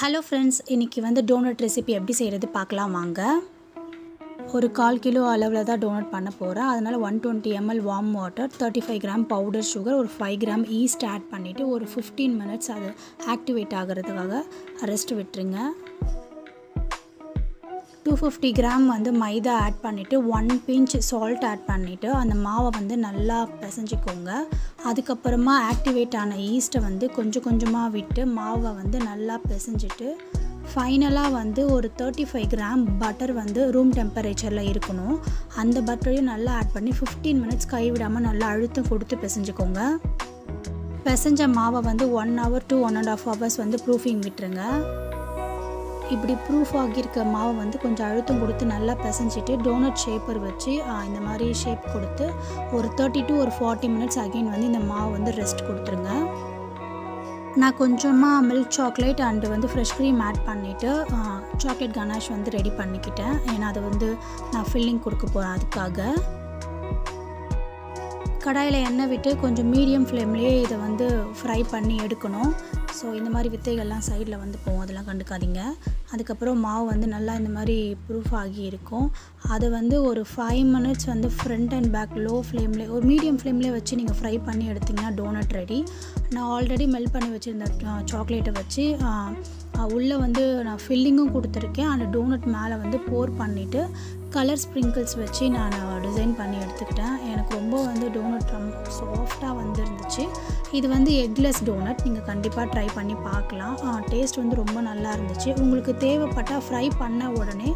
Hello friends, இன்றைக்கி வந்து donut recipe எப்படி செய்கிறது பார்க்கலாம் வாங்க. ஒரு 1/4 கிலோ அளவில் தான் டோனட் பண்ண போகிறேன். அதனால் 120 ml warm water, 35 gram powder sugar, ஒரு 5 கிராம் ஈஸ்ட் ஆட் பண்ணிவிட்டு ஒரு 15 மினிட்ஸ் அது ஆக்டிவேட் ஆகிறதுக்காக ரெஸ்ட் விட்டுருங்க. 250 கிராம் வந்து மைதா ஆட் பண்ணிவிட்டு 1 பிஞ்ச் சால்ட் ஆட் பண்ணிவிட்டு அந்த மாவை வந்து நல்லா பிசைஞ்சிக்கோங்க. அதுக்கப்புறமா ஆக்டிவேட் ஆன ஈஸ்ட்டை வந்து கொஞ்சம் கொஞ்சமாக விட்டு மாவை வந்து நல்லா பிசைஞ்சிட்டு ஃபைனலாக வந்து ஒரு 35 கிராம் பட்டர் வந்து ரூம் டெம்பரேச்சரில் இருக்கணும். அந்த பட்டரையும் நல்லா ஆட் பண்ணி 15 மினிட்ஸ் கைவிடாமல் நல்லா அழுத்தம் கொடுத்து பிசைஞ்சிக்கோங்க. பிசைஞ்ச மாவை வந்து 1 hour to 1.5 hours வந்து ப்ரூஃபிங் விட்டுருங்க. இப்படி ப்ரூஃப் ஆகியிருக்க மாவை வந்து கொஞ்சம் அழுத்தம் கொடுத்து நல்லா பிசைஞ்சிட்டு டோனட் ஷேப்பர் வச்சு இந்த மாதிரி ஷேப் கொடுத்து ஒரு 30 to 40 மினிட்ஸ் அகெயின் வந்து இந்த மாவை வந்து ரெஸ்ட் கொடுத்துருங்க. நான் கொஞ்சமாக மில்க் சாக்லேட் அண்டு வந்து ஃப்ரெஷ் க்ரீம் ஆட் பண்ணிவிட்டு சாக்லேட் கனாஷ் வந்து ரெடி பண்ணிக்கிட்டேன். ஏன்னா அதை வந்து நான் ஃபில்லிங் கொடுக்க போகிறேன். அதுக்காக கடாயில் எண்ணெய் விட்டு கொஞ்சம் மீடியம் ஃப்ளேம்லேயே இதை வந்து ஃப்ரை பண்ணி எடுக்கணும். ஸோ இந்த மாதிரி வித்தைகள்லாம் சைடில் வந்து போகும், அதெல்லாம் கண்டுக்காதீங்க. அதுக்கப்புறம் மாவு வந்து நல்லா இந்த மாதிரி ப்ரூஃப் ஆகி இருக்கும். அதை வந்து ஒரு 5 மினிட்ஸ் வந்து ஃப்ரண்ட் அண்ட் பேக் லோ ஃப்ளேம்லேயே ஒரு மீடியம் ஃப்ளேம்லேயே வச்சு நீங்கள் ஃப்ரை பண்ணி எடுத்திங்கன்னா டோனட் ரெடி. நான் ஆல்ரெடி மெல்ட் பண்ணி வச்சுருந்த சாக்லேட்டை வச்சு உள்ளே வந்து நான் ஃபில்லிங்கும் கொடுத்துருக்கேன். அந்த டோனட் மேலே வந்து போர் பண்ணிவிட்டு கலர் ஸ்ப்ரிங்கிள்ஸ் வச்சு நான் டிசைன் பண்ணி எடுத்துக்கிட்டேன். எனக்கு ரொம்ப வந்து டோனட் ரொம்ப சாஃப்டாக வந்து இருந்துச்சு. இது வந்து எக்லெஸ் டோனட், நீங்கள் கண்டிப்பாக ட்ரை பண்ணி பார்க்கலாம். டேஸ்ட் வந்து ரொம்ப நல்லா இருந்துச்சு. உங்களுக்கு தேவைப்பட்டால் ஃப்ரை பண்ண உடனே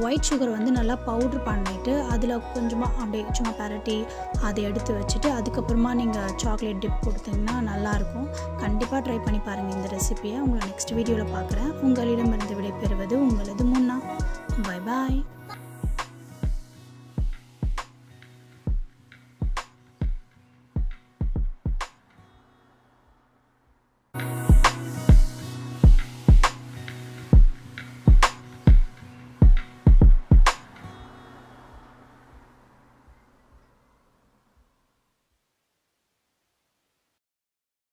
ஒயிட் சுகர் வந்து நல்லா பவுட்ரு பண்ணிவிட்டு அதில் கொஞ்சமாக அப்படியே சும்மா பரட்டி அதை எடுத்து வச்சுட்டு அதுக்கப்புறமா நீங்கள் சாக்லேட் டிப் கொடுத்தீங்கன்னா நல்லாயிருக்கும். கண்டிப்பாக ட்ரை பண்ணி பாருங்கள் இந்த ரெசிபியை. உங்களை நெக்ஸ்ட் வீடியோவில் பார்க்குறேன். உங்களிடமிருந்து விடைபெறுவது உங்களது முன்னா. பாய் பாய்.